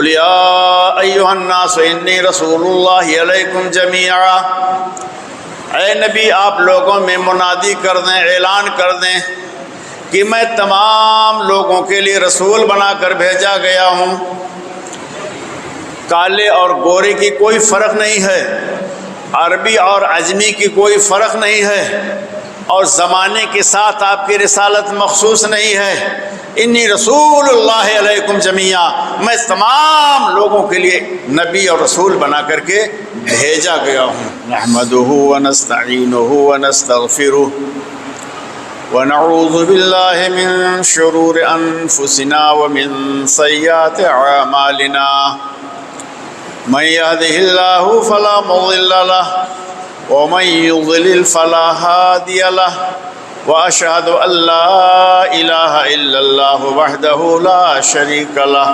قل یا ایھا الناس انی رسول اللہ علیکم جمیعا، اے نبی آپ لوگوں میں منادی کر دیں، اعلان کر دیں کہ میں تمام لوگوں کے لیے رسول بنا کر بھیجا گیا ہوں۔ کالے اور گورے کی کوئی فرق نہیں ہے، عربی اور عجمی کی کوئی فرق نہیں ہے، اور زمانے کے ساتھ آپ کی رسالت مخصوص نہیں ہے۔ انی رسول اللہ علیکم جمیعا، میں تمام لوگوں کے لیے نبی اور رسول بنا کر کے بھیجا گیا ہوں۔ نحمدہ ونستعینہ ونستغفرہ ونعوذ باللہ من شرور انفسنا ومن سیئات اعمالنا، من يهده الله فلا مضل له ومن يضلل فلا هادي له، وأشهد أن لا إله إلا الله وحده لا شريك له،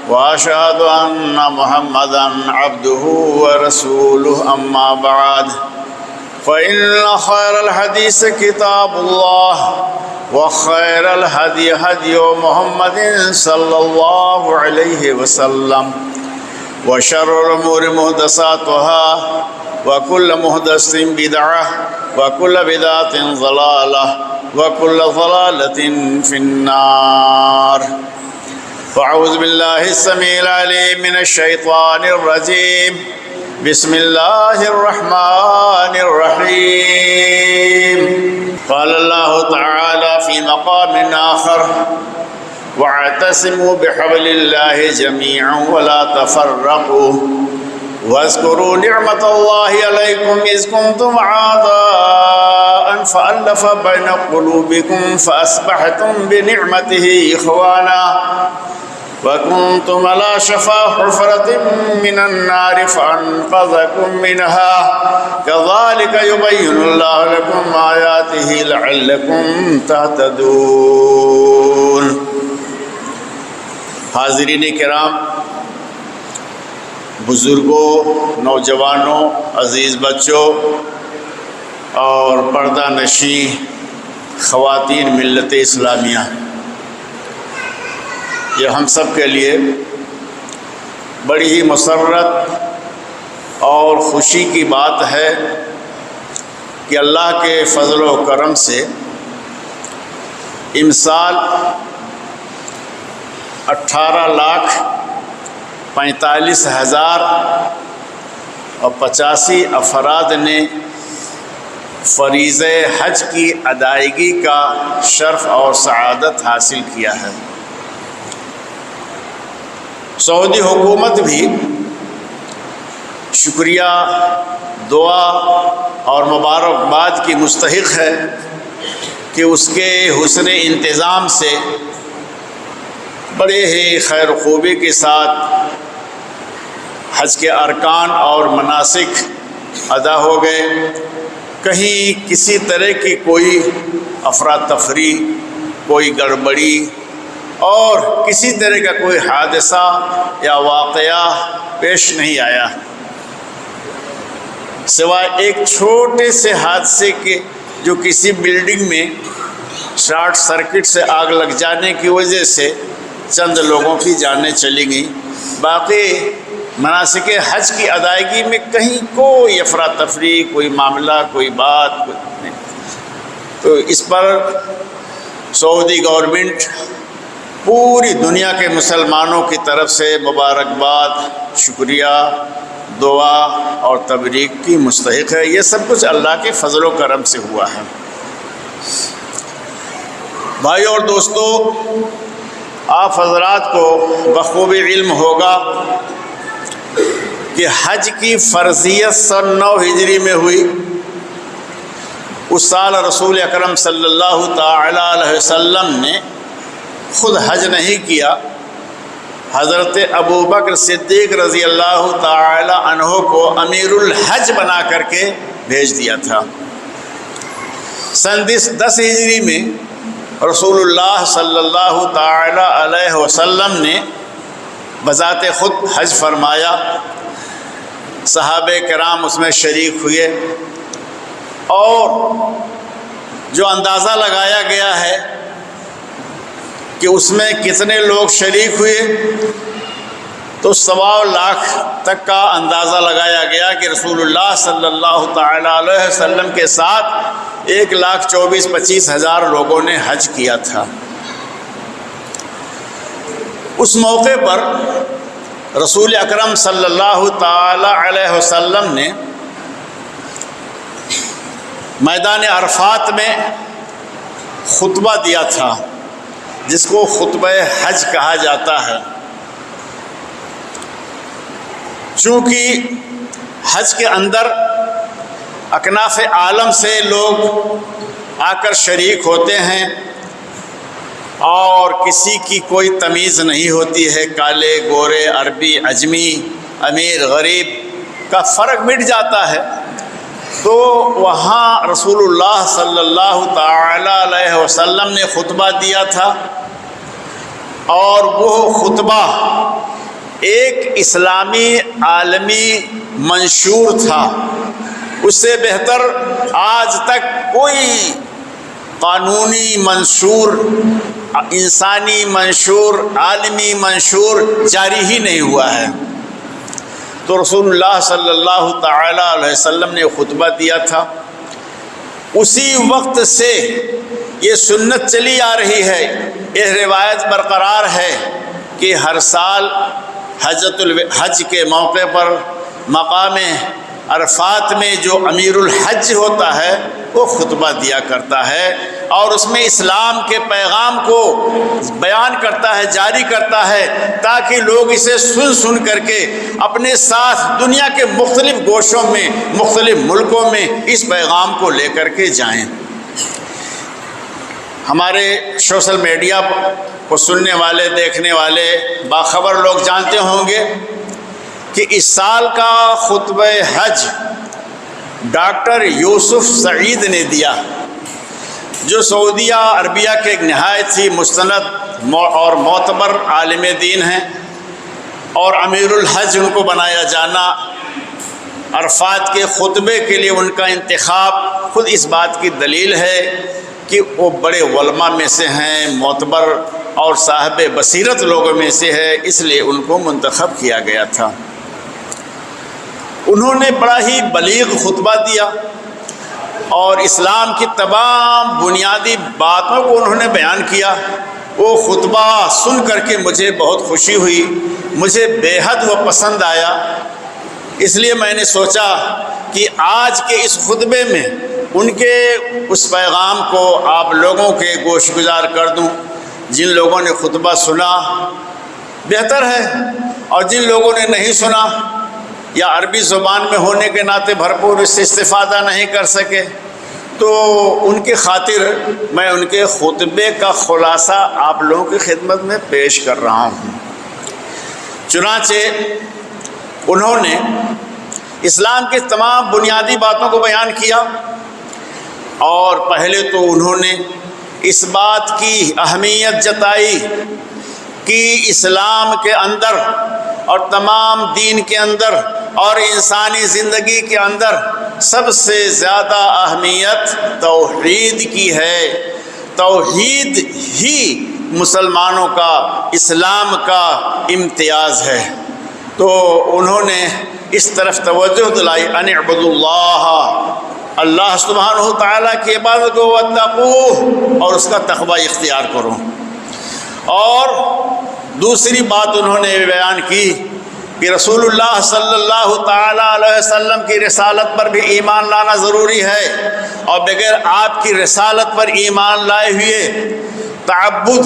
وأشهد أن محمدا عبده ورسوله، أما بعد فإن خير الحديث كتاب الله وخير الهدي هدي محمد صلى الله عليه وسلم، وشر الأمور محدثاتها وكل محدثة بدعة وكل بدعة ضلالة وكل ضلالة في النار۔ فأعوذ بالله السميع العليم من الشيطان الرجيم، بسم الله الرحمن الرحيم۔ قال الله تعالى في مقام آخر، واعتصموا بحبل الله جميعا ولا تفرقوا واذكروا نعمة الله عليكم إذ كنتم أعداء فألف بين قلوبكم فأصبحتم بنعمته إخوانا وكنتم على شفا حفرة من النار فأنقذكم منها كذلك يبين الله لكم آياته لعلكم تهتدون۔ حاضرین کرام، بزرگوں، نوجوانوں، عزیز بچوں اور پردہ نشین خواتین ملت اسلامیہ، یہ ہم سب کے لیے بڑی ہی مسرت اور خوشی کی بات ہے کہ اللہ کے فضل و کرم سے امسال 18,45,085 افراد نے فریضہ حج کی ادائیگی کا شرف اور سعادت حاصل کیا ہے۔ سعودی حکومت بھی شکریہ، دعا اور مبارکباد کی مستحق ہے کہ اس کے حسن انتظام سے بڑے ہی خیر خوبی کے ساتھ حج کے ارکان اور مناسک ادا ہو گئے۔ کہیں کسی طرح کی کوئی افراتفری، کوئی گڑبڑی اور کسی طرح کا کوئی حادثہ یا واقعہ پیش نہیں آیا، سوائے ایک چھوٹے سے حادثے کے جو کسی بلڈنگ میں شارٹ سرکٹ سے آگ لگ جانے کی وجہ سے چند لوگوں کی جانیں چلی گئیں۔ باقی مناسک حج کی ادائیگی میں کہیں کوئی افراتفری، کوئی معاملہ، کوئی بات نہیں۔ تو اس پر سعودی گورنمنٹ پوری دنیا کے مسلمانوں کی طرف سے مبارکباد، شکریہ، دعا اور تبریک کی مستحق ہے۔ یہ سب کچھ اللہ کے فضل و کرم سے ہوا ہے۔ بھائی اور دوستو، آپ حضرات کو بخوبی علم ہوگا کہ حج کی فرضیت سن 9 ہجری میں ہوئی۔ اس سال رسول اکرم صلی اللہ تعالی علیہ وسلم نے خود حج نہیں کیا، حضرت ابوبکر صدیق رضی اللہ تعالی عنہ کو امیر الحج بنا کر کے بھیج دیا تھا۔ سن 10 ہجری میں رسول اللہ صلی اللہ تعالی علیہ وسلم نے بذات خود حج فرمایا، صحابہ کرام اس میں شریک ہوئے، اور جو اندازہ لگایا گیا ہے کہ اس میں کتنے لوگ شریک ہوئے، تو 1.25 لاکھ تک کا اندازہ لگایا گیا کہ رسول اللہ صلی اللہ تعالیٰ علیہ وسلم کے ساتھ 1,24,25,000 لوگوں نے حج کیا تھا۔ اس موقع پر رسول اکرم صلی اللہ تعالیٰ علیہ وسلم نے میدان عرفات میں خطبہ دیا تھا، جس کو خطبہ حج کہا جاتا ہے۔ چونکہ حج کے اندر اکناف عالم سے لوگ آ کر شریک ہوتے ہیں اور کسی کی کوئی تمیز نہیں ہوتی ہے، کالے گورے، عربی عجمی، امیر غریب کا فرق مٹ جاتا ہے، تو وہاں رسول اللہ صلی اللہ تعالیٰ علیہ وسلم نے خطبہ دیا تھا، اور وہ خطبہ ایک اسلامی عالمی منشور تھا۔ اس سے بہتر آج تک کوئی قانونی منشور، انسانی منشور، عالمی منشور جاری ہی نہیں ہوا ہے۔ تو رسول اللہ صلی اللہ تعالیٰ علیہ وسلم نے خطبہ دیا تھا۔ اسی وقت سے یہ سنت چلی آ رہی ہے، یہ روایت برقرار ہے کہ ہر سال حج کے موقع پر مقام عرفات میں جو امیر الحج ہوتا ہے وہ خطبہ دیا کرتا ہے، اور اس میں اسلام کے پیغام کو بیان کرتا ہے، جاری کرتا ہے، تاکہ لوگ اسے سن کر کے اپنے ساتھ دنیا کے مختلف گوشوں میں، مختلف ملکوں میں اس پیغام کو لے کر کے جائیں۔ ہمارے سوشل میڈیا کو سننے والے، دیکھنے والے باخبر لوگ جانتے ہوں گے کہ اس سال کا خطبہ حج ڈاکٹر یوسف سعید نے دیا، جو سعودیہ عربیہ کے ایک نہایت ہی مستند اور معتبر عالم دین ہیں، اور امیر الحج ان کو بنایا جانا، عرفات کے خطبے کے لیے ان کا انتخاب خود اس بات کی دلیل ہے کہ وہ بڑے علماء میں سے ہیں، معتبر اور صاحب بصیرت لوگوں میں سے ہے، اس لیے ان کو منتخب کیا گیا تھا۔ انہوں نے بڑا ہی بلیغ خطبہ دیا اور اسلام کی تمام بنیادی باتوں کو انہوں نے بیان کیا۔ وہ خطبہ سن کر کے مجھے بہت خوشی ہوئی، مجھے بے حد وہ پسند آیا، اس لیے میں نے سوچا کہ آج کے اس خطبے میں ان کے اس پیغام کو آپ لوگوں کے گوش گزار کر دوں۔ جن لوگوں نے خطبہ سنا بہتر ہے، اور جن لوگوں نے نہیں سنا یا عربی زبان میں ہونے کے ناطے بھرپور اس سے استفادہ نہیں کر سکے، تو ان کی خاطر میں ان کے خطبے کا خلاصہ آپ لوگوں کی خدمت میں پیش کر رہا ہوں۔ چنانچہ انہوں نے اسلام کی تمام بنیادی باتوں کو بیان کیا، اور پہلے تو انہوں نے اس بات کی اہمیت جتائی کہ اسلام کے اندر اور تمام دین کے اندر اور انسانی زندگی کے اندر سب سے زیادہ اہمیت توحید کی ہے۔ توحید ہی مسلمانوں کا، اسلام کا امتیاز ہے۔ تو انہوں نے اس طرف توجہ دلائی، ان اعبدوا اللہ، اللہ سبحانہ تعالیٰ کی عبادت کو، واتقوہ، اور اس کا تقوی اختیار کرو۔ اور دوسری بات انہوں نے بیان کی کہ رسول اللہ صلی اللہ تعالیٰ علیہ وسلم کی رسالت پر بھی ایمان لانا ضروری ہے، اور بغیر آپ کی رسالت پر ایمان لائے ہوئے تعبد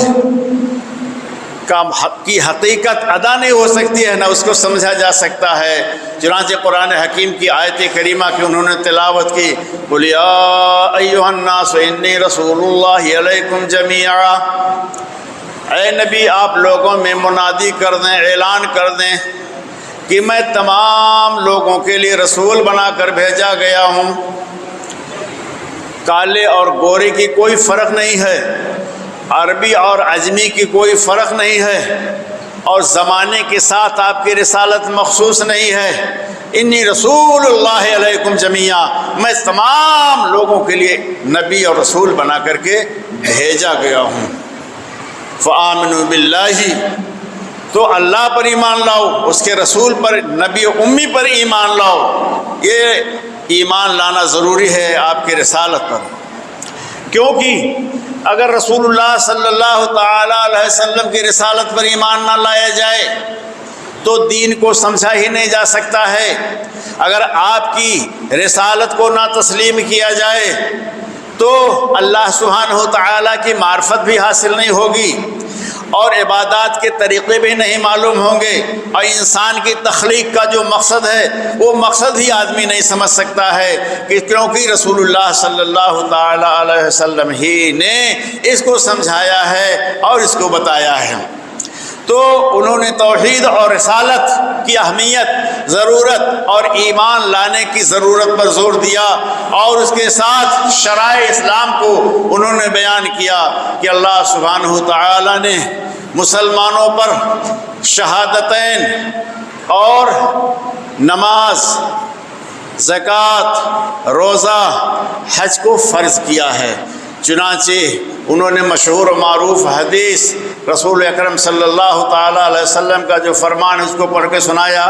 کی حقیقت ادا نہیں ہو سکتی ہے، نہ اس کو سمجھا جا سکتا ہے۔ چنانچہ قرآن حکیم کی آیت کریمہ کی انہوں نے تلاوت کی، قُلْ يَا أَيُّهَا النَّاسُ إِنِّي رَسُولُ اللَّهِ إِلَيْكُمْ جَمِيعًا، اے نبی آپ لوگوں میں منادی کر دیں، اعلان کر دیں کہ میں تمام لوگوں کے لیے رسول بنا کر بھیجا گیا ہوں۔ کالے اور گورے کی کوئی فرق نہیں ہے، عربی اور عجمی کی کوئی فرق نہیں ہے، اور زمانے کے ساتھ آپ کی رسالت مخصوص نہیں ہے۔ انی رسول اللہ علیکم جمیعا، میں تمام لوگوں کے لیے نبی اور رسول بنا کر کے بھیجا گیا ہوں۔ فآمنوا باللہ، تو اللہ پر ایمان لاؤ، اس کے رسول پر، نبی امی پر ایمان لاؤ۔ یہ ایمان لانا ضروری ہے آپ کی رسالت پر، کیونکہ اگر رسول اللہ صلی اللہ تعالی علیہ وسلم کی رسالت پر ایمان نہ لایا جائے تو دین کو سمجھا ہی نہیں جا سکتا ہے۔ اگر آپ کی رسالت کو نہ تسلیم کیا جائے تو اللہ سبحانہ و تعالیٰ کی معرفت بھی حاصل نہیں ہوگی، اور عبادات کے طریقے بھی نہیں معلوم ہوں گے، اور انسان کی تخلیق کا جو مقصد ہے وہ مقصد ہی آدمی نہیں سمجھ سکتا ہے، کہ کیونکہ رسول اللہ صلی اللہ تعالیٰ علیہ وسلم ہی نے اس کو سمجھایا ہے اور اس کو بتایا ہے۔ تو انہوں نے توحید اور رسالت کی اہمیت، ضرورت اور ایمان لانے کی ضرورت پر زور دیا، اور اس کے ساتھ شرائع اسلام کو انہوں نے بیان کیا کہ اللہ سبحانہ و تعالی نے مسلمانوں پر شہادتین اور نماز، زکوٰۃ، روزہ، حج کو فرض کیا ہے۔ چنانچہ انہوں نے مشہور و معروف حدیث رسول اکرم صلی اللہ تعالیٰ علیہ وسلم کا جو فرمان ہے اس کو پڑھ کے سنایا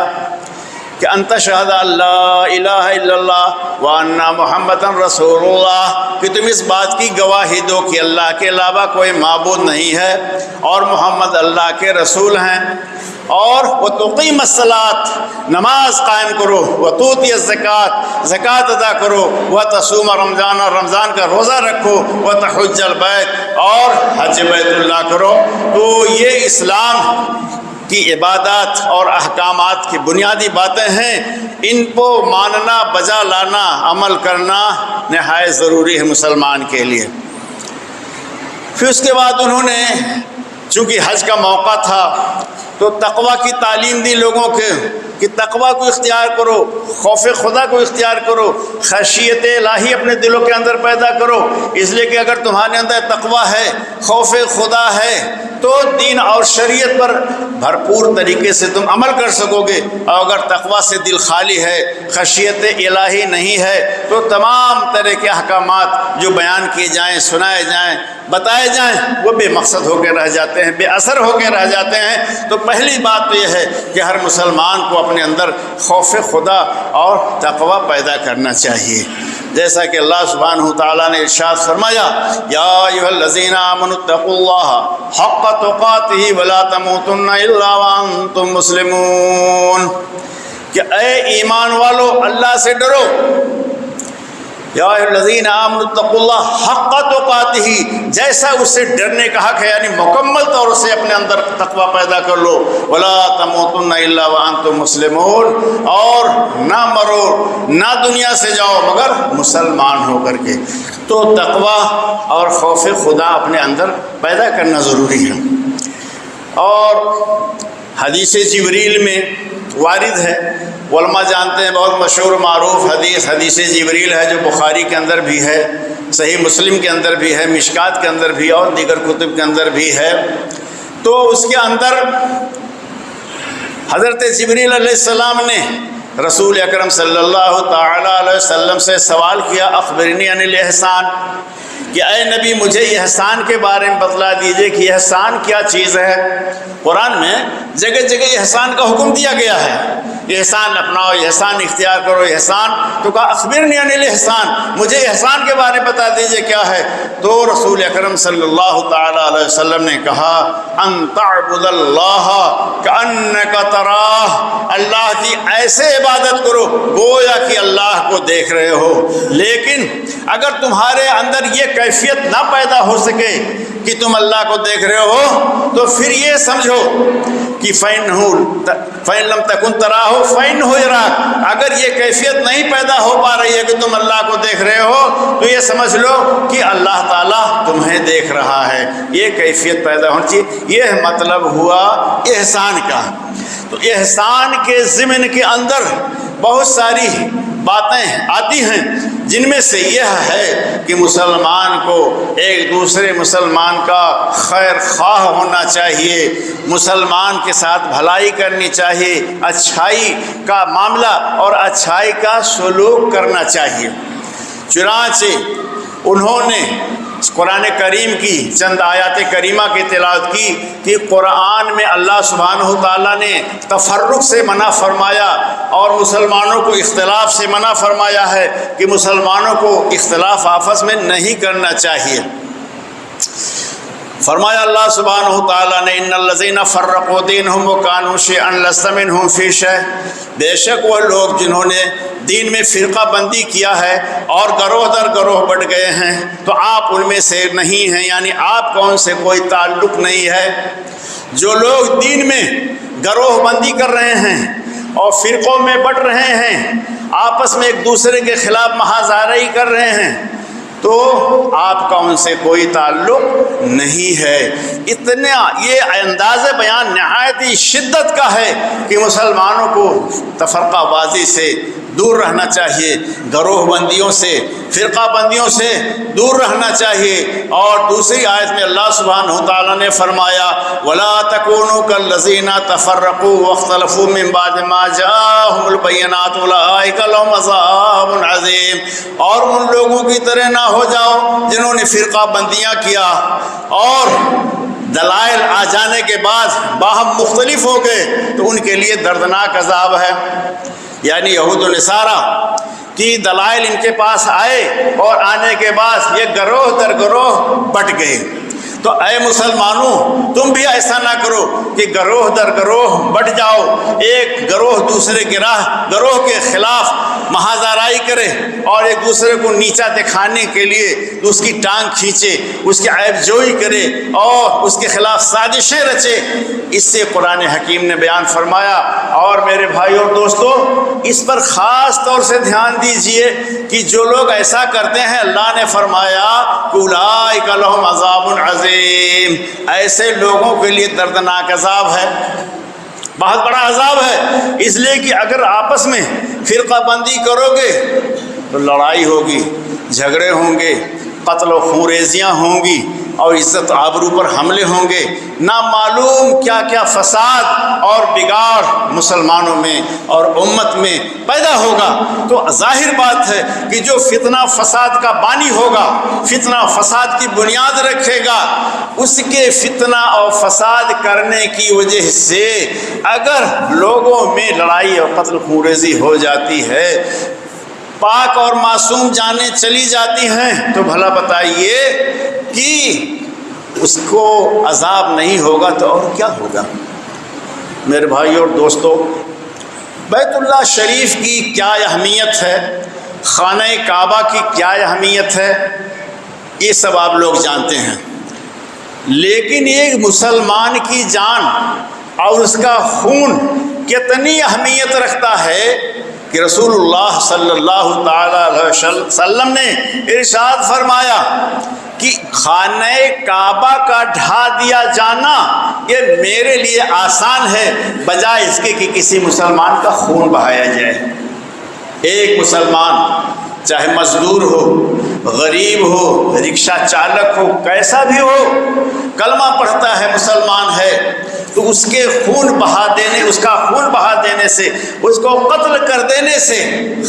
کہ انت شہد اللہ الہ الا اللہ وان محمد رسول اللہ، کہ تم اس بات کی گواہی دو کہ اللہ کے علاوہ کوئی معبود نہیں ہے اور محمد اللہ کے رسول ہیں، اور وتقیم الصلاۃ، نماز قائم کرو، وتؤتی الزکوٰۃ، زکوٰۃ ادا کرو، وتصوم رمضان، اور رمضان کا روزہ رکھو، وتحج البیت، اور حج بیت اللہ کرو۔ تو یہ اسلام کی عبادات اور احکامات کی بنیادی باتیں ہیں، ان کو ماننا، بجا لانا، عمل کرنا نہایت ضروری ہے مسلمان کے لیے۔ پھر اس کے بعد انہوں نے چونکہ حج کا موقع تھا تو تقوی کی تعلیم دی لوگوں کے کہ تقوی کو اختیار کرو، خوف خدا کو اختیار کرو، خشیت الہی اپنے دلوں کے اندر پیدا کرو، اس لیے کہ اگر تمہارے اندر تقوی ہے، خوف خدا ہے، تو دین اور شریعت پر بھرپور طریقے سے تم عمل کر سکو گے، اور اگر تقوی سے دل خالی ہے، خشیت الہی نہیں ہے، تو تمام طرح کے احکامات جو بیان کیے جائیں، سنائے جائیں، بتائے جائیں، وہ بے مقصد ہو کے رہ جاتے ہیں، بے اثر ہو کے رہ جاتے ہیں۔ تو پہلی بات تو یہ ہے کہ ہر مسلمان کو اپنے اندر خوف خدا اور تقوی پیدا کرنا چاہیے، جیسا کہ اللہ سبحانہ وتعالیٰ نے ارشاد فرمایا یا ایھا الذین آمنوا اتقوا اللہ حق تقاتہ ولا تموتن الا وانتم مسلمون، کہ اے ایمان والو اللہ سے ڈرو، یا ایھا الذین آمنوا اتقوا اللہ حق تقاتہ، جیسا اس سے ڈرنے کا حق ہے، یعنی مکمل طور سے اپنے اندر تقوی پیدا کر لو، ولا تموتن الا وانتم مسلمون، اور نہ مرو، نہ دنیا سے جاؤ مگر مسلمان ہو کر کے۔ تو تقوی اور خوف خدا اپنے اندر پیدا کرنا ضروری ہے۔ اور حدیث جبریل میں وارد ہے، علماء جانتے ہیں، بہت مشہور معروف حدیث جبریل ہے، جو بخاری کے اندر بھی ہے، صحیح مسلم کے اندر بھی ہے، مشکات کے اندر بھی، اور دیگر کتب کے اندر بھی ہے۔ تو اس کے اندر حضرت جبریل علیہ السلام نے رسول اکرم صلی اللہ تعالیٰ علیہ وسلم سے سوال کیا اخبرنی عن الاحسان، کہ اے نبی مجھے احسان کے بارے میں بتلا دیجئے کہ احسان کیا چیز ہے۔ قرآن میں جگہ جگہ احسان کا حکم دیا گیا ہے، احسان اپناؤ، احسان اختیار کرو، احسان، تو کہا اخبرنی عن الاحسان، مجھے احسان کے بارے میں بتا دیجئے کیا ہے۔ تو رسول اکرم صلی اللہ تعالیٰ علیہ وسلم نے کہا ان تعبد اللہ کأنک تراہ، اللہ کی ایسے عبادت کرو گویا کہ اللہ کو دیکھ رہے ہو۔ لیکن اگر تمہارے اندر یہ کیفیت نہ پیدا ہو سکے کہ تم اللہ کو دیکھ رہے ہو، تو پھر یہ سمجھو کہ فَإِن لَمْ تَكُنْ تَرَاهُ فَإِنَّهُ يَرَاكَ، اگر یہ کیفیت نہیں پیدا ہو پا رہی ہے کہ تم اللہ کو دیکھ رہے ہو، تو یہ سمجھ لو کہ اللہ تعالیٰ تمہیں دیکھ رہا ہے، یہ کیفیت پیدا ہونی چاہیے۔ یہ مطلب ہوا احسان کا۔ تو احسان کے ضمن کے اندر بہت ساری باتیں آتی ہیں، جن میں سے یہ ہے کہ مسلمان کو ایک دوسرے مسلمان کا خیر خواہ ہونا چاہیے، مسلمان کے ساتھ بھلائی کرنی چاہیے، اچھائی کا معاملہ اور اچھائی کا سلوک کرنا چاہیے۔ چنانچہ انہوں نے قرآن کریم کی چند آیات کریمہ کی تلاوت کی کہ قرآن میں اللہ سبحانہ تعالیٰ نے تفرق سے منع فرمایا اور مسلمانوں کو اختلاف سے منع فرمایا ہے کہ مسلمانوں کو اختلاف آپس میں نہیں کرنا چاہیے۔ فرمایا اللہ سبحانہ تعالیٰ نے ان الذین فرقوا دینہم وکانوا شیعا لست منہم فی شیء، بے شک وہ لوگ جنہوں نے دین میں فرقہ بندی کیا ہے اور گروہ در گروہ بٹ گئے ہیں تو آپ ان میں سے نہیں ہیں، یعنی آپ کا ان سے کوئی تعلق نہیں ہے۔ جو لوگ دین میں گروہ بندی کر رہے ہیں اور فرقوں میں بٹ رہے ہیں، آپس میں ایک دوسرے کے خلاف محاذ کر رہے ہیں، تو آپ کا ان سے کوئی تعلق نہیں ہے۔ اتنا یہ انداز بیان نہایت ہی شدت کا ہے کہ مسلمانوں کو تفرقہ بازی سے دور رہنا چاہیے، گروہ بندیوں سے، فرقہ بندیوں سے دور رہنا چاہیے۔ اور دوسری آیت میں اللہ سبحانہ تعالیٰ نے فرمایا وَلَا تَكُونُوا كَالَّذِينَ تَفَرَّقُوا وَاخْتَلَفُوا مِن بَعْدِ مَا جَاءَهُمُ الْبَيِّنَاتُ أُولَٰئِكَ لَهُمْ عَذَابٌ عَظِيمٌ، اور ان لوگوں کی طرح نہ ہو جاؤ جنہوں نے فرقہ بندیاں کیا اور دلائل آ جانے کے بعد باہم مختلف ہو گئے تو ان کے لیے دردناک عذاب ہے۔ یعنی یہود و نصارہ کی دلائل ان کے پاس آئے اور آنے کے بعد یہ گروہ در گروہ بٹ گئے۔ تو اے مسلمانوں تم بھی ایسا نہ کرو کہ گروہ در گروہ بٹ جاؤ، ایک گروہ دوسرے گروہ کے خلاف محاذ آرائی کرے اور ایک دوسرے کو نیچا دکھانے کے لیے اس کی ٹانگ کھینچے، اس کی عیب جوئی کرے اور اس کے خلاف سازشیں رچے۔ اس سے قرآن حکیم نے بیان فرمایا۔ اور میرے بھائیوں اور دوستوں، اس پر خاص طور سے دھیان دیجئے کہ جو لوگ ایسا کرتے ہیں اللہ نے فرمایا اولئک لہم عذاب عظیم، ایسے لوگوں کے لیے دردناک عذاب ہے، بہت بڑا عذاب ہے۔ اس لیے کہ اگر آپس میں فرقہ بندی کرو گے تو لڑائی ہوگی، جھگڑے ہوں گے، قتل و خونریزیاں ہوں گی اور عزت آبرو پر حملے ہوں گے، نامعلوم کیا کیا فساد اور بگاڑ مسلمانوں میں اور امت میں پیدا ہوگا۔ تو ظاہر بات ہے کہ جو فتنہ فساد کا بانی ہوگا، فتنہ فساد کی بنیاد رکھے گا، اس کے فتنہ اور فساد کرنے کی وجہ سے اگر لوگوں میں لڑائی اور قتل خونریزی ہو جاتی ہے، پاک اور معصوم جانیں چلی جاتی ہیں، تو بھلا بتائیے کہ اس کو عذاب نہیں ہوگا تو اور کیا ہوگا؟ میرے بھائیوں اور دوستوں، بیت اللہ شریف کی کیا اہمیت ہے، خانہ کعبہ کی کیا اہمیت ہے، یہ سب آپ لوگ جانتے ہیں، لیکن ایک مسلمان کی جان اور اس کا خون کتنی اہمیت رکھتا ہے کہ رسول اللہ صلی اللہ تعالی علیہ وسلم نے ارشاد فرمایا کہ خانہ کعبہ کا ڈھا دیا جانا یہ میرے لیے آسان ہے بجائے اس کے کہ کسی مسلمان کا خون بہایا جائے۔ ایک مسلمان چاہے مزدور ہو، غریب ہو، رکشہ چالک ہو، کیسا بھی ہو، کلمہ پڑھتا ہے، مسلمان ہے، تو اس کے خون بہا دینے، اس کا خون بہا دینے سے، اس کو قتل کر دینے سے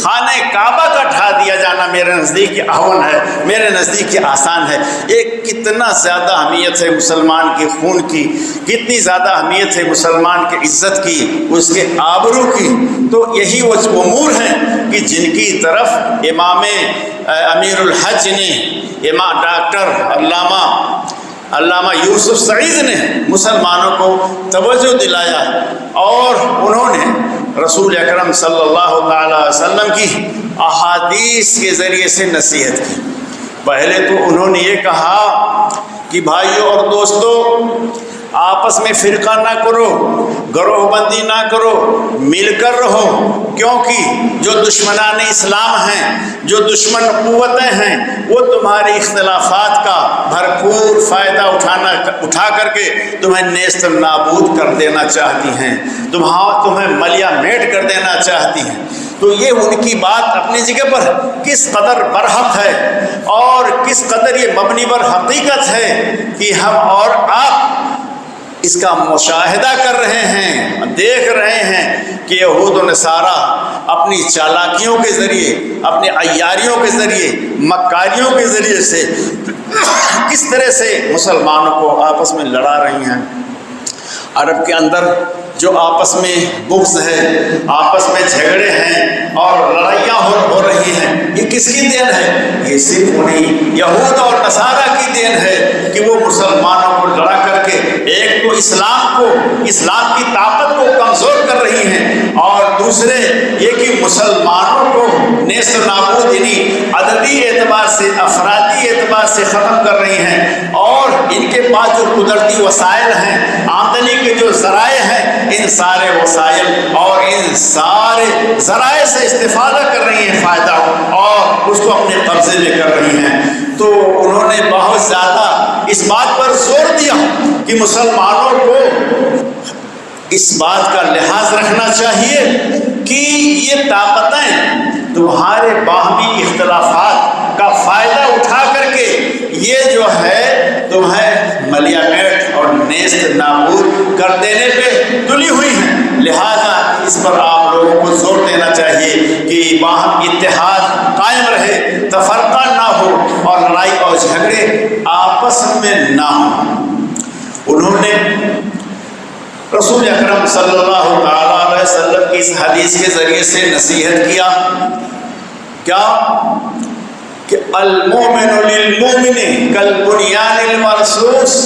خانہ کعبہ کا ڈھا دیا جانا میرے نزدیک اہون ہے، میرے نزدیک آسان ہے۔ ایک کتنا زیادہ اہمیت ہے مسلمان کے خون کی، کتنی زیادہ اہمیت ہے مسلمان کے عزت کی، اس کے آبرو کی۔ تو یہی وہ امور ہیں کہ جن کی طرف امام امیر الحج نے، امام ڈاکٹر علامہ یوسف سعید نے مسلمانوں کو توجہ دلایا اور انہوں نے رسول اکرم صلی اللہ تعالی وسلم کی احادیث کے ذریعے سے نصیحت کی۔ پہلے تو انہوں نے یہ کہا کہ بھائیوں اور دوستوں، آپس میں فرقہ نہ کرو، گروہ بندی نہ کرو، مل کر رہو، کیونکہ جو دشمنان اسلام ہیں، جو دشمن قوتیں ہیں، وہ تمہارے اختلافات کا بھرپور فائدہ اٹھا کر کے تمہیں نیست نابود کر دینا چاہتی ہیں، تمہیں ملیا میٹ کر دینا چاہتی ہیں۔ تو یہ ان کی بات اپنی جگہ پر کس قدر برحق ہے اور کس قدر یہ مبنی بر حقیقت ہے کہ ہم اور آپ اس کا مشاہدہ کر رہے ہیں، دیکھ رہے ہیں کہ یہود و نصارہ اپنی چالاکیوں کے ذریعے، اپنی عیاریوں کے ذریعے، مکاریوں کے ذریعے سے کس طرح سے مسلمانوں کو آپس میں لڑا رہی ہیں۔ عرب کے اندر جو آپس میں بغض ہے، آپس میں جھگڑے ہیں اور لڑائیاں ہو رہی ہیں، یہ کس کی دین ہے؟ یہ صرف انہیں یہود اور نصارہ کی دین ہے کہ وہ مسلمانوں کو لڑا کر کے ایک تو اسلام کی طاقت کو کمزور کر رہی ہیں، اور دوسرے یہ کہ مسلمانوں کو نیست و نابود یعنی عددی اعتبار سے، افرادی اعتبار سے ختم کر رہی ہیں، اور ان کے پاس جو قدرتی وسائل ہیں، آمدنی کے جو ذرائع ہیں، ان سارے وسائل اور ان سارے ذرائع سے استفادہ کر رہی ہیں فائدہ، اور اس کو اپنے قبضے میں کر رہی ہیں۔ تو انہوں نے بہت زیادہ اس بات پر زور دیا کہ مسلمانوں کو اس بات کا لحاظ رکھنا چاہیے کہ یہ طاقتیں تمہارے باہمی اختلافات کا فائدہ اٹھا کر کے یہ جو ہے تمہیں ملیا میٹ اور نیست نابود کر دینے پہ تلی ہوئی ہیں، لہذا اس پر آپ لوگوں کو زور دینا چاہیے کہ باہم اتحاد قائم رہے، تفرقہ نہ ہو اور لڑائی اور جھگڑے آپس میں نہ ہوں۔ انہوں نے رسول اکرم صلی اللہ تعالیٰ علیہ وسلم کی اس حدیث کے ذریعے سے نصیحت کیا کہ المومن للمومن کالبنیان المرصوص،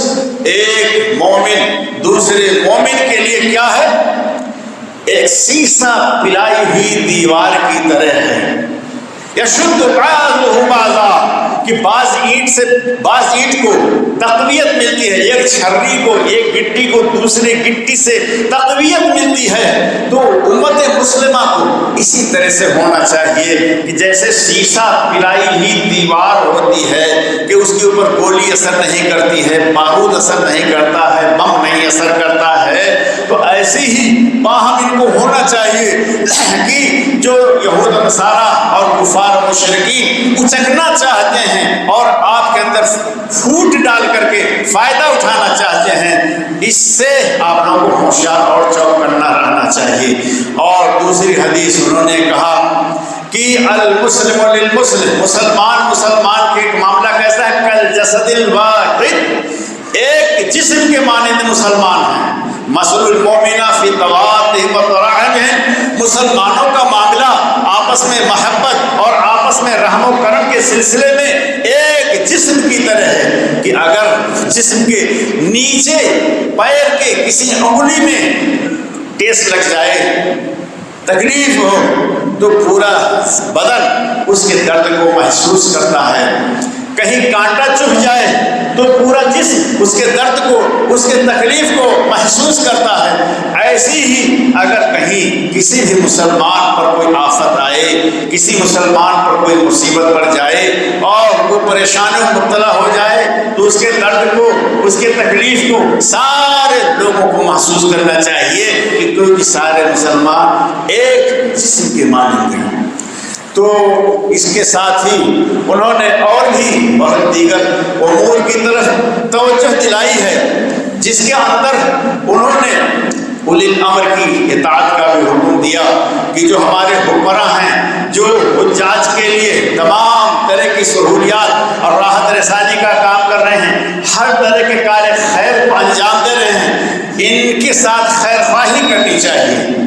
ایک مومن دوسرے مومن کے لیے کیا ہے؟ ایک سیسا پلائی ہوئی دیوار کی طرح ہے۔ یشد بعضہ بعضا، کہ بعض اینٹ کو تقویت ملتی ہے، ایک چھری کو، ایک گٹی کو دوسرے گٹی سے تقویت ملتی ہے، تو امت مسلمہ کو اسی طرح سے ہونا چاہیے کہ جیسے شیشہ پلائی ہوئی دیوار ہوتی ہے کہ اس کے اوپر گولی اثر نہیں کرتی ہے، بارود اثر نہیں کرتا ہے، بم نہیں اثر کرتا ہے، تو ایسی ہی باہم ان کو ہونا چاہیے کہ جو یہود و نصارہ اور کفار و مشرکین اچکنا چاہتے ہیں اور آپ کے اندر پھوٹ ڈال کر کے فائدہ اٹھانا چاہتے ہیں، اس سے آپ لوگوں کو ہوشیار اور چوکنا رہنا چاہیے۔ اور دوسری حدیث انہوں نے کہا کہ المسلم للمسلم، مسلمان کے ایک معاملہ کیسا ہے؟ کالجسد الواحد، ایک جسم کے مانند مسلمان ہیں۔ مثل المؤمن فی توادہ و تراحمہ، مسلمانوں کا معاملہ آپس میں محبت اور آپس میں رحم و کرم کے سلسلے میں ایک جسم کی طرح ہے کہ اگر جسم کے نیچے پیر کے کسی انگلی میں ٹیس لگ جائے، تکلیف ہو، تو پورا بدن اس کے درد کو محسوس کرتا ہے، کہیں کانٹا چبھ جائے تو پورا جسم اس کے درد کو، اس کے تکلیف کو محسوس کرتا ہے۔ ایسی ہی اگر کہیں کسی بھی مسلمان پر کوئی آفت آئے، کسی مسلمان پر کوئی مصیبت پڑ جائے اور وہ پریشانی میں مبتلا ہو جائے، تو اس کے درد کو، اس کے تکلیف کو سارے لوگوں کو محسوس کرنا چاہیے کہ کیونکہ سارے مسلمان ایک جسم کے مانند ہیں۔ تو اس کے ساتھ ہی انہوں نے اور بھی بہت دیگر امور کی طرف توجہ دلائی ہے، جس کے اندر انہوں نے اولی الامر کی اطاعت کا بھی حکم دیا کہ جو ہمارے حکمراں ہیں، جو حجاج کے لیے تمام طرح کی سہولیات اور راحت رسانی کا کام کر رہے ہیں، ہر طرح کے کار خیر کو انجام دے رہے ہیں، ان کے ساتھ خیر خواہی کرنی چاہیے۔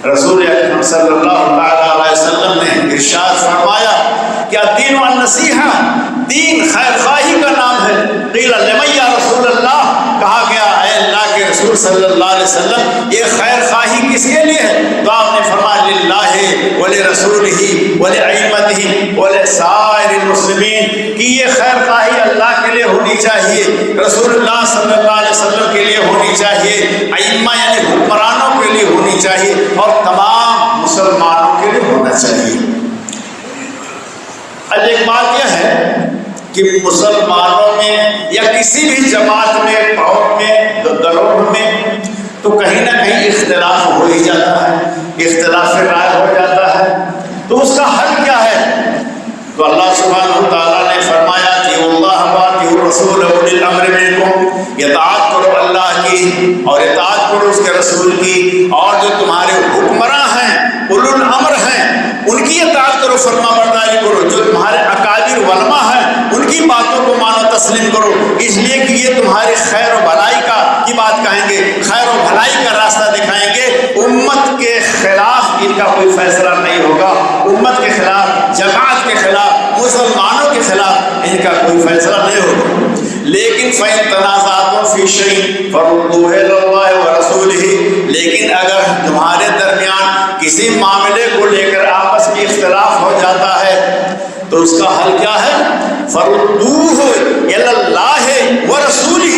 رسول اکرم صلی اللہ علیہ وسلم نے ارشاد فرمایا کہ الدین النصیحہ، دین خیر خواہی کا نام ہے۔ قیل لمن یا رسول اللہ، کہا گیا اے اللہ کے رسول صلی اللہ علیہ وسلم یہ خیر خواہی کس کے لیے ہے؟ تو آپ نے فرمایا للہ ولرسولہ ولائمتہ ولسائر المسلمین، کہ یہ خیر خواہی اللہ کے لیے ہونی چاہیے، رسول اللہ صلی اللہ علیہ وسلم کے لیے ہونی چاہیے، ائمہ یعنی حکمرانوں کے لیے ہونی چاہیے، اور تمام مسلمانوں کے لیے ہونا چاہیے۔ اب ایک بات یہ ہے کہ مسلمانوں میں یا کسی بھی جماعت میں، قوم میں، گروہ میں تو کہیں نہ کہیں اختلاف ہو ہی جاتا ہے، اختلاف رائے ہو جاتا ہے، تو اس کا حل کیا ہے؟ تو اللہ سبحانہ وتعالیٰ نے فرمایا کہ اللہ واطیعوا الرسول اولی الامر منکم، اطاعت کرو اللہ کی اور اطاعت کرو اس کے رسول کی، اور جو تمہارے حکمراں ہیں، اولو الامر ہیں، باتوں کو مانو تسلیم کرو، اس لیے کہ یہ تمہاری خیر و بھلائی کی بات کہیں گے، خیر و بھلائی کا راستہ دکھائیں گے۔ امت کے خلاف ان کا کوئی فیصلہ نہیں ہوگا، امت کے خلاف، جماعت کے خلاف، مسلمانوں کے خلاف ان کا کوئی فیصلہ نہیں ہوگا۔ لیکن فَإِن تَنَازَعْتُمْ فِي شَيْءٍ فَرُدُّوهُ إِلَى اللَّهِ وَرَسُولِهِ، لیکن اگر تمہارے درمیان کسی معاملے کو لے کر آپس میں اختلاف ہو جاتا ہے تو اس کا حل کیا ہے؟ فَرُدُّوهُ إِلَى اللَّهِ وَرَسُولِهِ،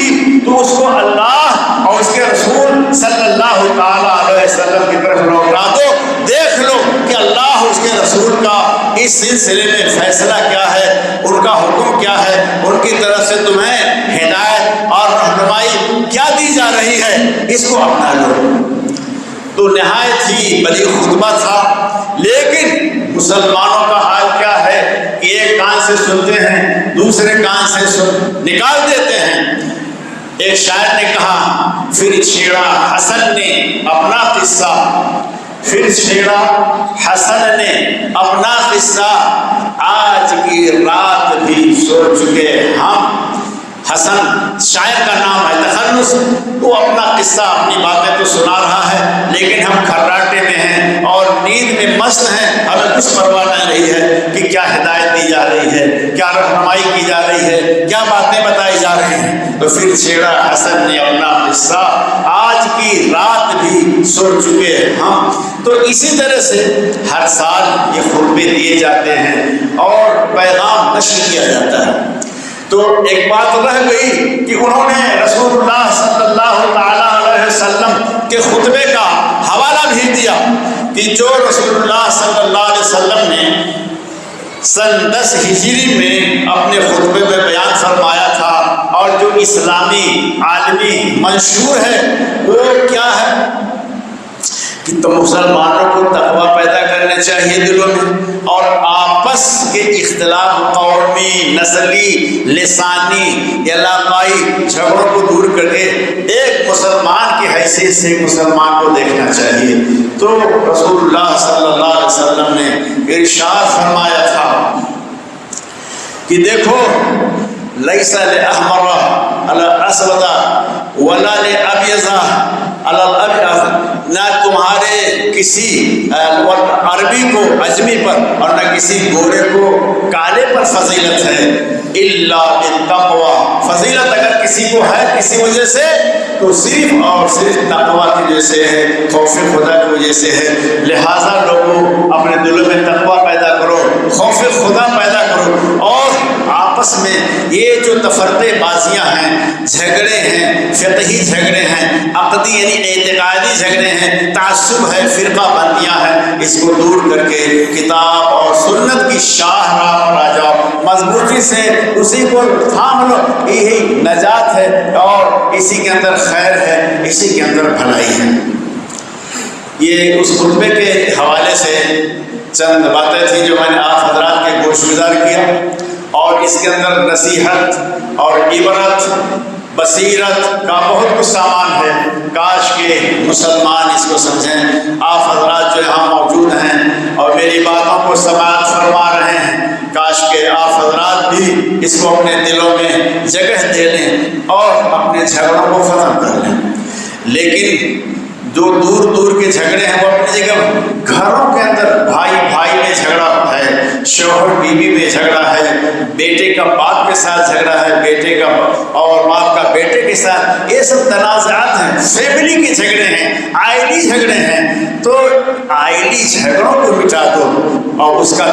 تو اس کو اللہ اور اس کے رسول صلی اللہ تعالیٰ علیہ وسلم کی طرف لوٹا دو۔ دیکھ لو کہ اللہ اور اس کے رسول کا اس سلسلے میں فیصلہ کیا ہے، ان کا حکم کیا ہے، ان کی طرف سے تمہیں ہدایت اور رہنمائی کیا دی جا رہی ہے، اس کو اپنا لو۔ تو نہایت ہی بلیغ خطبہ تھا، لیکن مسلمانوں کا حال کیا ہے کہ ایک کان سے سنتے ہیں، دوسرے کان سے نکال دیتے ہیں۔ ایک شاعر نے کہا، پھر چھیڑا حسن نے اپنا قصہ، پھر چھیڑا حسن نے اپنا قصہ، آج کی رات بھی سو چکے ہم۔ حسن شاعر کا نام ہے، تخلص، وہ اپنا قصہ، اپنی باتیں تو سنا رہا ہے، لیکن ہم کھراٹے میں ہیں اور نیند میں مست ہیں، ہمیں کچھ پرواہ نہیں رہی ہے کہ کیا ہدایت دی جا رہی ہے، کیا رہنمائی کی جا رہی ہے، کیا باتیں بتائی جا رہی ہیں۔ تو پھر چھیڑا حسن نے اپنا قصہ، آج کی رات بھی سو چکے ہم۔ تو اسی طرح سے ہر سال یہ خطبے دیے جاتے ہیں اور پیغام نشر کیا جاتا ہے۔ تو ایک بات رہ گئی کہ انہوں نے رسول اللہ صلی اللہ تعالیٰ علیہ وسلم کے خطبے کا حوالہ بھی دیا کہ جو رسول اللہ صلی اللہ علیہ وسلم نے سن 10 ہجری میں اپنے خطبے میں بیان فرمایا تھا، اور جو اسلامی عالمی منشور ہے وہ کیا ہے کہ تو مسلمانوں کو تقویٰ پیدا کرنا چاہیے دلوں میں، اور آپس کے اختلاف قومی، نسلی، لسانی، علاقائی جھگڑوں کو دور کر کے ایک مسلمان کی حیثیت سے ایک مسلمان کو دیکھنا چاہیے۔ تو رسول اللہ صلی اللہ علیہ وسلم نے ارشاد فرمایا تھا کہ دیکھو، لیس لأحمر علی اسود ولا لابیض علی الابیض، نہ تمہارے کسی عربی کو عجمی پر اور نہ کسی گورے کو کالے پر فضیلت ہے، الا بالتقوی، فضیلت اگر کسی کو ہے کسی وجہ سے تو صرف اور صرف تقوی کی وجہ سے ہے، خوف خدا کی وجہ سے ہے۔ لہٰذا لوگوں اپنے دلوں میں تقوی پیدا کرو، خوف خدا پیدا کرو، اور آپس میں یہ جو تفرقے بازیاں ہیں، جھگڑے ہیں، فقہی جھگڑے ہیں، عقدی یعنی اعتقادی جھگڑے ہیں، تعصب ہے، فرقہ بندیاں ہیں، اس کو دور کر کے کتاب اور سنت کی شاہ راہ پر آ جاؤ، مضبوطی سے اسی کو تھام لو، یہی نجات ہے اور اسی کے اندر خیر ہے، اسی کے اندر بھلائی ہے۔ یہ اس خطبے کے حوالے سے چند باتیں تھیں جو میں نے آپ حضرات کے گوش گزار کیا، اور اس کے اندر نصیحت اور عبرت، بصیرت کا بہت کچھ سامان ہے۔ کاش کہ مسلمان اس کو سمجھیں۔ آپ حضرات جو یہاں موجود ہیں اور میری باتوں کو سماعت فرما رہے ہیں، کاش کہ آپ حضرات بھی اس کو اپنے دلوں میں جگہ دے لیں اور اپنے جھگڑوں کو ختم کر لیں۔ لیکن جو دور دور کے جھگڑے ہیں وہ اپنی جگہ، گھروں کے اندر بھائی بھائی میں جھگڑا ہے، شوہر بیوی میں جھگڑا ہے، بیٹے کا باپ کے ساتھ جھگڑا ہے، بیٹے کا اور باپ کا بیٹے کے ساتھ، یہ سب تنازعات ہیں، فیملی کے جھگڑے ہیں، عائلی جھگڑے ہیں۔ تو عائلی جھگڑوں کو مٹا دو، اور اس کا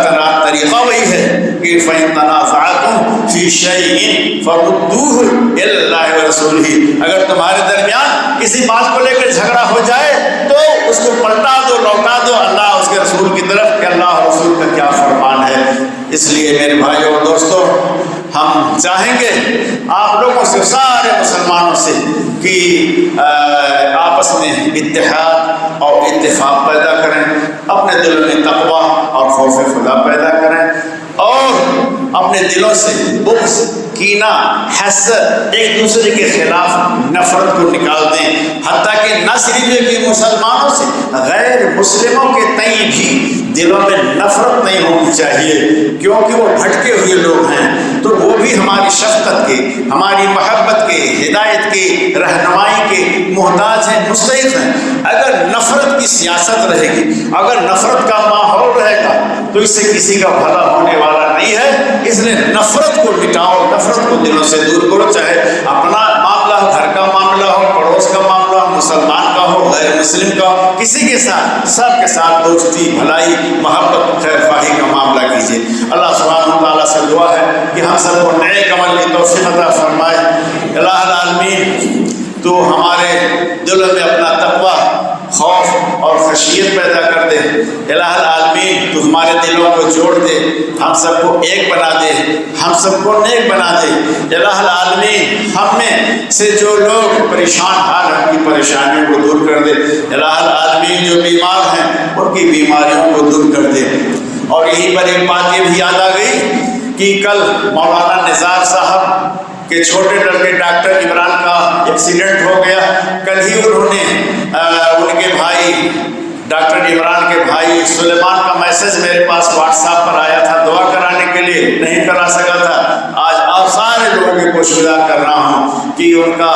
طریقہ وہی ہے کہ فَإِن تَنَازَعْتُمْ فِي شَيْءٍ فَرُدُّوهُ إِلَى اللَّهِ وَرَسُولِهِ، اگر تمہارے درمیان کسی بات کو لے کر جھگڑا ہو جائے تو اس کو پلٹا دو، لوٹا دو اللہ اس کے رسول کی طرف کہ اللہ اور رسول کا کیا فرمان ہے۔ اس لیے میرے بھائیوں اور دوستوں، ہم چاہیں گے آپ لوگوں سے، سارے مسلمانوں سے، کہ آپس میں اتحاد اور اتفاق پیدا کریں، اپنے دلوں میں تقویٰ اور خوف خدا پیدا کریں، اور اپنے دلوں سے بغض، کینہ، حسد، ایک دوسرے کے خلاف نفرت کو نکال دیں، حتیٰ کہ نہ صرف کہ مسلمانوں سے، غیر مسلموں کے تئیں بھی دلوں میں نفرت نہیں ہونی چاہیے، کیونکہ وہ بھٹکے ہوئے لوگ ہیں، تو وہ بھی ہماری شفقت کے، ہماری محبت کے، ہدایت کے، رہنمائی کے محتاج ہیں، مستحق ہیں۔ اگر نفرت کی سیاست رہے گی، اگر نفرت کا ماحول رہے گا تو اس سے کسی کا بھلا ہونے والا نہیں ہے۔ اس لیے نفرت کو مٹاؤ، نفرت کو دلوں سے دور کرو، چاہے اپنا معاملہ ہو، گھر کا معاملہ ہو، پڑوس کا معاملہ ہو، مسلمان کا ہو، غیر مسلم کا ہو، کسی کے ساتھ، سب کے ساتھ دوستی، بھلائی، محبت، خیر خواہی کا معاملہ کیجیے۔ اللہ سبحانہ وتعالیٰ سے دعا ہے کہ ہم سب کو نیک عمل کی توفیق عطا فرمائے۔ الہ العالمین تو ہمارے دلوں میں اپنا تقوی، خوف اور خشیت پیدا کر دے۔ الہ العالمین تو ہمارے دلوں کو جوڑ دے، ہم سب کو ایک بنا دے، ہم سب کو نیک بنا دے۔ الہ العالمین ہم میں سے جو لوگ پریشان حال ہیں، ان کی پریشانیوں کو دور کر دے۔ الہ العالمین جو بیمار ہیں ان کی بیماریوں کو دور کر دے۔ اور یہیں پر ایک بات یہ بھی یاد آ گئی کہ کل مولانا نثار صاحب کہ چھوٹے لڑکے ڈاکٹر عمران کا ایکسیڈنٹ ہو گیا۔ کل ہی انہوں نے ان کے بھائی ڈاکٹر عمران کے بھائی سلیمان کا میسج میرے پاس واٹس ایپ پر آیا تھا، دعا کرانے کے لیے نہیں کرا سکا تھا۔ آج آپ سارے لوگوں کی کوششگزار کر رہا ہوں کہ ان کا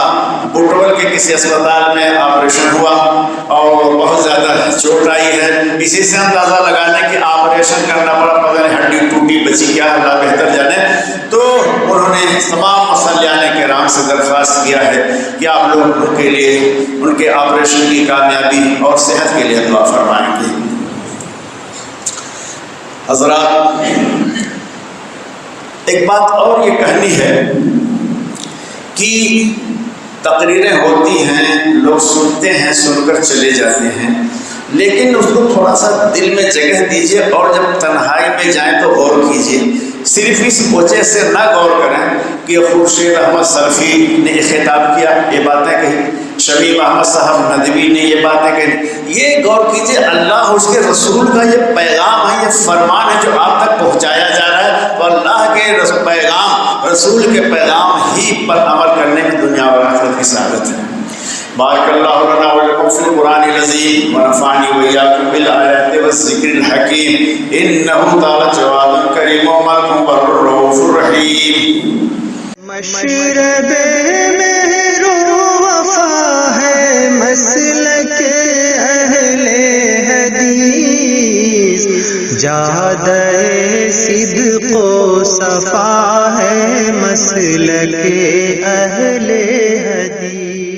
بٹول کے کسی اسپتال میں آپریشن ہوا اور بہت زیادہ چوٹ آئی ہے۔ اسی سے اندازہ لگانے کہ آپریشن کرنا پڑا، پتہ نہیں ہڈی ٹوٹی بچی کیا، اللہ بہتر جانے۔ تو انہوں نے تمام مصلیان کرام سے درخواست کیا ہے کہ آپ لوگ ان کے لیے، ان کے آپریشن کی کامیابی اور صحت کے لیے دعا فرمائیں گے۔ حضرات ایک بات اور یہ کہنی ہے کہ تقریریں ہوتی ہیں، لوگ سنتے ہیں، سن کر چلے جاتے ہیں، لیکن اس کو تھوڑا سا دل میں جگہ دیجیے اور جب تنہائی میں جائیں تو غور کیجیے۔ صرف اس وجہ سے نہ غور کریں کہ خورشید احمد سلفی نے یہ خطاب کیا، یہ باتیں کہی، شبیب احمد صاحب ندوی نے یہ باتیں کہی۔ یہ غور کیجیے اللہ اس کے رسول کا یہ پیغام ہے، یہ فرمان ہے جو آپ تک پہنچایا جا رہا ہے، تو اللہ کے پیغام، رسول کے پیغام ہی پر عمل کرنے میں دنیا اور آخرت کی سعادت ہے۔ بارک اللہ لنا ولکم فی القرآن العظیم ونفعنی وإیاکم بالآیات والذکر الحکیم انہ تعالی جواد کریم ومعکم بر الرؤوف الرحیم۔ مشرب مہر و وفا ہے مسلک اہل حدیث، جادہ صدق و صفا ہے مسلک اہل حدیث۔